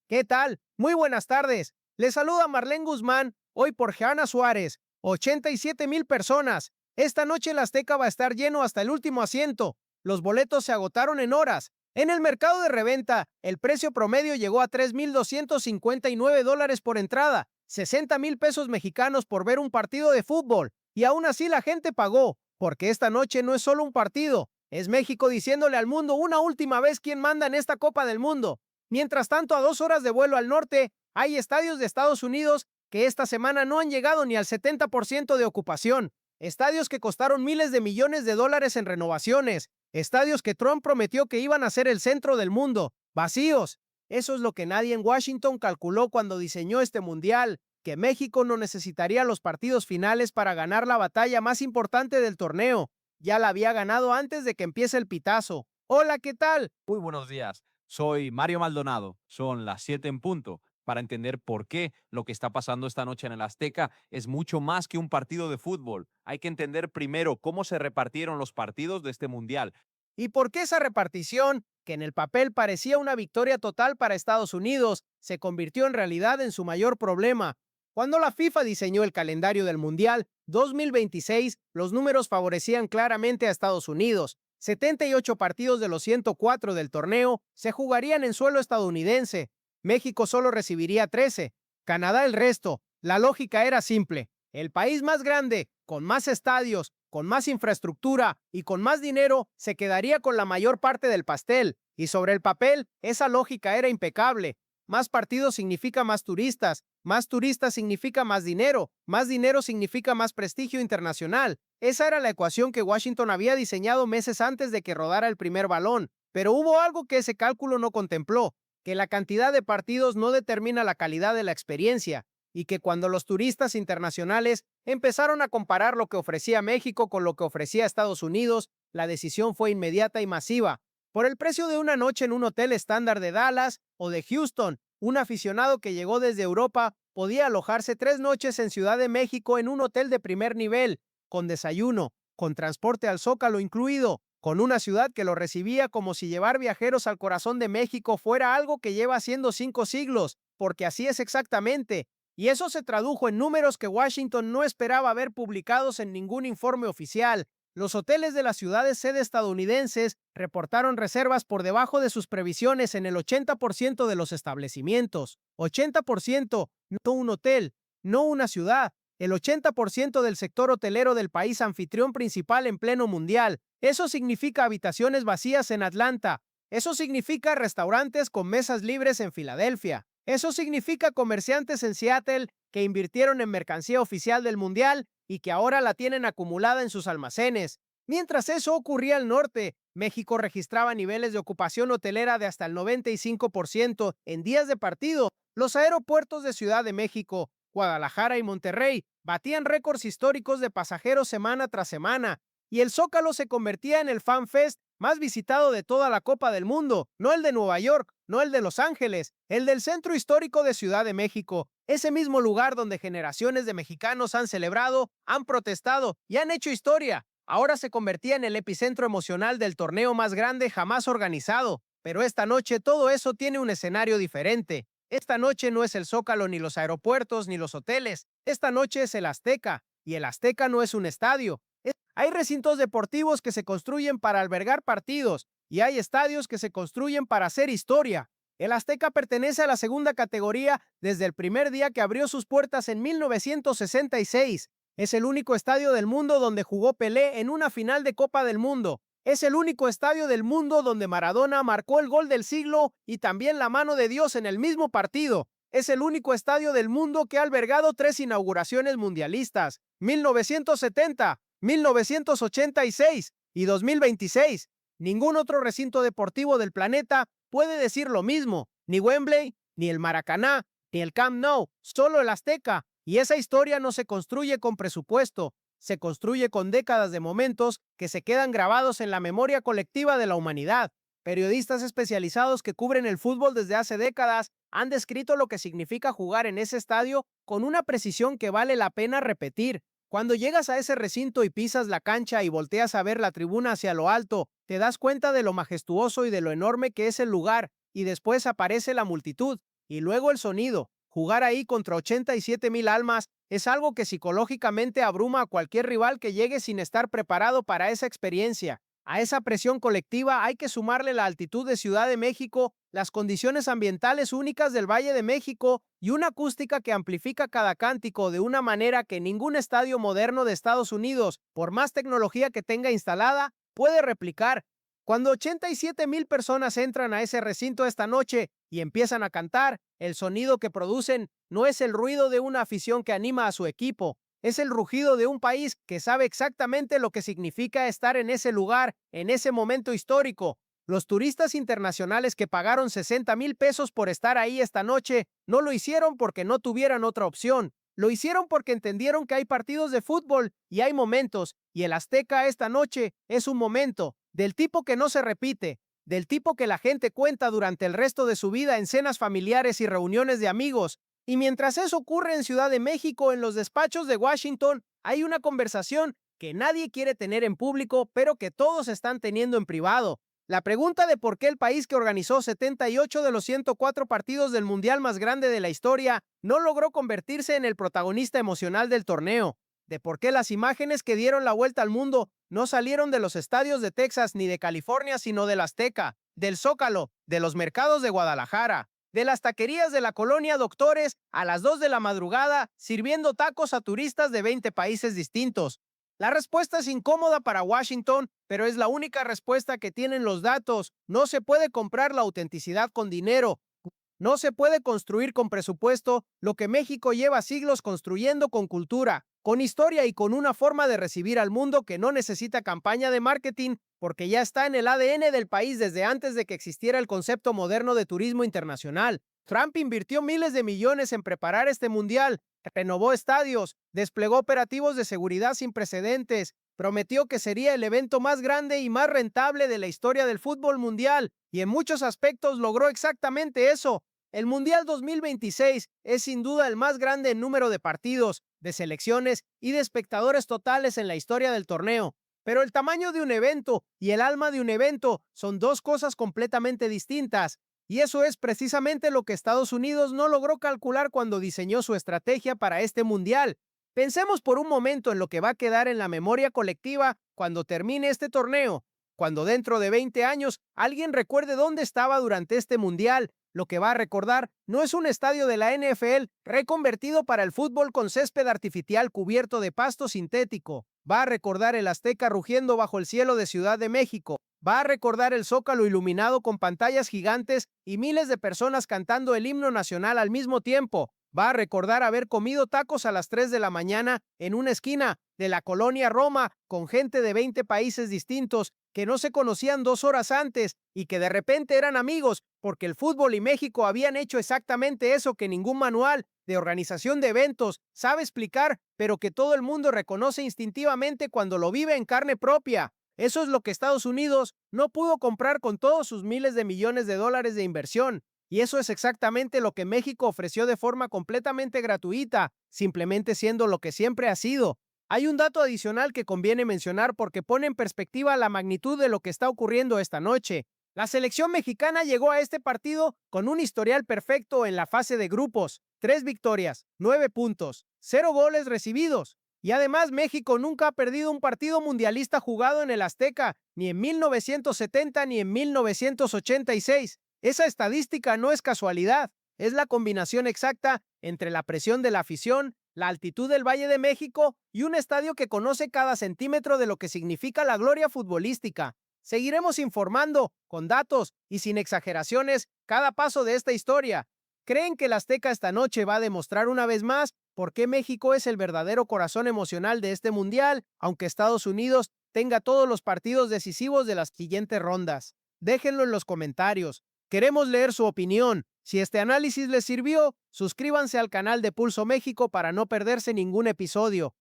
¿Qué tal? Muy buenas tardes. Les saluda Marlene Guzmán, hoy por Gianna Suárez. 87,000 personas. Esta noche el Azteca va a estar lleno hasta el último asiento. Los boletos se agotaron en horas. En el mercado de reventa, el precio promedio llegó a $3,259 por entrada, 60,000 pesos mexicanos por ver un partido de fútbol. Y aún así la gente pagó, porque esta noche no es solo un partido, es México diciéndole al mundo una última vez quién manda en esta Copa del Mundo. Mientras tanto, a 2 horas de vuelo al norte, hay estadios de Estados Unidos que esta semana no han llegado ni al 70% de ocupación. Estadios que costaron miles de millones de dólares en renovaciones. Estadios que Trump prometió que iban a ser el centro del mundo. Vacíos. Eso es lo que nadie en Washington calculó cuando diseñó este mundial, que México no necesitaría los partidos finales para ganar la batalla más importante del torneo. Ya la había ganado antes de que empiece el pitazo. Hola, ¿qué tal? Muy buenos días, soy Mario Maldonado. Son las 7 en punto para entender por qué lo que está pasando esta noche en el Azteca es mucho más que un partido de fútbol. Hay que entender primero cómo se repartieron los partidos de este mundial. ¿Y por qué esa repartición, que en el papel parecía una victoria total para Estados Unidos, se convirtió en realidad en su mayor problema? Cuando la FIFA diseñó el calendario del Mundial 2026, los números favorecían claramente a Estados Unidos. 78 partidos de los 104 del torneo se jugarían en suelo estadounidense. México solo recibiría 13, Canadá el resto. La lógica era simple. El país más grande, con más estadios, con más infraestructura y con más dinero, se quedaría con la mayor parte del pastel. Y sobre el papel, esa lógica era impecable. Más partidos significa más turistas significa más dinero significa más prestigio internacional. Esa era la ecuación que Washington había diseñado meses antes de que rodara el primer balón. Pero hubo algo que ese cálculo no contempló, que la cantidad de partidos no determina la calidad de la experiencia, y que cuando los turistas internacionales empezaron a comparar lo que ofrecía México con lo que ofrecía Estados Unidos, la decisión fue inmediata y masiva. Por el precio de una noche en un hotel estándar de Dallas o de Houston, un aficionado que llegó desde Europa podía alojarse 3 noches en Ciudad de México en un hotel de primer nivel, con desayuno, con transporte al Zócalo incluido, con una ciudad que lo recibía como si llevar viajeros al corazón de México fuera algo que lleva haciendo 5 siglos, porque así es exactamente. Y eso se tradujo en números que Washington no esperaba ver publicados en ningún informe oficial. Los hoteles de las ciudades sede estadounidenses reportaron reservas por debajo de sus previsiones en el 80% de los establecimientos. 80%, no un hotel, no una ciudad. El 80% del sector hotelero del país anfitrión principal en pleno mundial. Eso significa habitaciones vacías en Atlanta. Eso significa restaurantes con mesas libres en Filadelfia. Eso significa comerciantes en Seattle que invirtieron en mercancía oficial del Mundial y que ahora la tienen acumulada en sus almacenes. Mientras eso ocurría al norte, México registraba niveles de ocupación hotelera de hasta el 95% en días de partido. Los aeropuertos de Ciudad de México, Guadalajara y Monterrey batían récords históricos de pasajeros semana tras semana, y el Zócalo se convertía en el fan fest más visitado de toda la Copa del Mundo, no el de Nueva York, no el de Los Ángeles, el del centro histórico de Ciudad de México, ese mismo lugar donde generaciones de mexicanos han celebrado, han protestado y han hecho historia. Ahora se convertía en el epicentro emocional del torneo más grande jamás organizado. Pero esta noche todo eso tiene un escenario diferente. Esta noche no es el Zócalo, ni los aeropuertos, ni los hoteles. Esta noche es el Azteca, y el Azteca no es un estadio. Hay recintos deportivos que se construyen para albergar partidos y hay estadios que se construyen para hacer historia. El Azteca pertenece a la segunda categoría desde el primer día que abrió sus puertas en 1966. Es el único estadio del mundo donde jugó Pelé en una final de Copa del Mundo. Es el único estadio del mundo donde Maradona marcó el gol del siglo y también la mano de Dios en el mismo partido. Es el único estadio del mundo que ha albergado 3 inauguraciones mundialistas: 1970, 1986 y 2026. Ningún otro recinto deportivo del planeta puede decir lo mismo. Ni Wembley, ni el Maracaná, ni el Camp Nou, solo el Azteca. Y esa historia no se construye con presupuesto, se construye con décadas de momentos que se quedan grabados en la memoria colectiva de la humanidad. Periodistas especializados que cubren el fútbol desde hace décadas han descrito lo que significa jugar en ese estadio con una precisión que vale la pena repetir. Cuando llegas a ese recinto y pisas la cancha y volteas a ver la tribuna hacia lo alto, te das cuenta de lo majestuoso y de lo enorme que es el lugar, y después aparece la multitud. Y luego el sonido. Jugar ahí contra 87,000 almas es algo que psicológicamente abruma a cualquier rival que llegue sin estar preparado para esa experiencia. A esa presión colectiva hay que sumarle la altitud de Ciudad de México, las condiciones ambientales únicas del Valle de México y una acústica que amplifica cada cántico de una manera que ningún estadio moderno de Estados Unidos, por más tecnología que tenga instalada, puede replicar. Cuando 87,000 personas entran a ese recinto esta noche y empiezan a cantar, el sonido que producen no es el ruido de una afición que anima a su equipo, es el rugido de un país que sabe exactamente lo que significa estar en ese lugar, en ese momento histórico. Los turistas internacionales que pagaron 60,000 pesos por estar ahí esta noche no lo hicieron porque no tuvieran otra opción. Lo hicieron porque entendieron que hay partidos de fútbol y hay momentos, y el Azteca esta noche es un momento, del tipo que no se repite, del tipo que la gente cuenta durante el resto de su vida en cenas familiares y reuniones de amigos. Y mientras eso ocurre en Ciudad de México, en los despachos de Washington, hay una conversación que nadie quiere tener en público, pero que todos están teniendo en privado. La pregunta de por qué el país que organizó 78 de los 104 partidos del mundial más grande de la historia no logró convertirse en el protagonista emocional del torneo, de por qué las imágenes que dieron la vuelta al mundo no salieron de los estadios de Texas ni de California, sino del Azteca, del Zócalo, de los mercados de Guadalajara, de las taquerías de la colonia Doctores a las 2 de la madrugada, sirviendo tacos a turistas de 20 países distintos. La respuesta es incómoda para Washington, pero es la única respuesta que tienen los datos. No se puede comprar la autenticidad con dinero. No se puede construir con presupuesto lo que México lleva siglos construyendo con cultura, con historia y con una forma de recibir al mundo que no necesita campaña de marketing porque ya está en el ADN del país desde antes de que existiera el concepto moderno de turismo internacional. Trump invirtió miles de millones en preparar este mundial, renovó estadios, desplegó operativos de seguridad sin precedentes, prometió que sería el evento más grande y más rentable de la historia del fútbol mundial, y en muchos aspectos logró exactamente eso. El Mundial 2026 es sin duda el más grande en número de partidos, de selecciones y de espectadores totales en la historia del torneo. Pero el tamaño de un evento y el alma de un evento son dos cosas completamente distintas. Y eso es precisamente lo que Estados Unidos no logró calcular cuando diseñó su estrategia para este mundial. Pensemos por un momento en lo que va a quedar en la memoria colectiva cuando termine este torneo, cuando dentro de 20 años alguien recuerde dónde estaba durante este mundial. Lo que va a recordar no es un estadio de la NFL reconvertido para el fútbol con césped artificial cubierto de pasto sintético. Va a recordar el Azteca rugiendo bajo el cielo de Ciudad de México. Va a recordar el Zócalo iluminado con pantallas gigantes y miles de personas cantando el himno nacional al mismo tiempo. Va a recordar haber comido tacos a las 3 de la mañana en una esquina de la colonia Roma con gente de 20 países distintos que no se conocían 2 horas antes y que de repente eran amigos porque el fútbol y México habían hecho exactamente eso que ningún manual de organización de eventos sabe explicar, pero que todo el mundo reconoce instintivamente cuando lo vive en carne propia. Eso es lo que Estados Unidos no pudo comprar con todos sus miles de millones de dólares de inversión. Y eso es exactamente lo que México ofreció de forma completamente gratuita, simplemente siendo lo que siempre ha sido. Hay un dato adicional que conviene mencionar porque pone en perspectiva la magnitud de lo que está ocurriendo esta noche. La selección mexicana llegó a este partido con un historial perfecto en la fase de grupos: 3 victorias, 9 puntos, 0 goles recibidos. Y además México nunca ha perdido un partido mundialista jugado en el Azteca, ni en 1970 ni en 1986. Esa estadística no es casualidad, es la combinación exacta entre la presión de la afición, la altitud del Valle de México y un estadio que conoce cada centímetro de lo que significa la gloria futbolística. Seguiremos informando, con datos y sin exageraciones, cada paso de esta historia. ¿Creen que el Azteca esta noche va a demostrar una vez más por qué México es el verdadero corazón emocional de este mundial, aunque Estados Unidos tenga todos los partidos decisivos de las siguientes rondas? Déjenlo en los comentarios. Queremos leer su opinión. Si este análisis les sirvió, suscríbanse al canal de Pulso México para no perderse ningún episodio.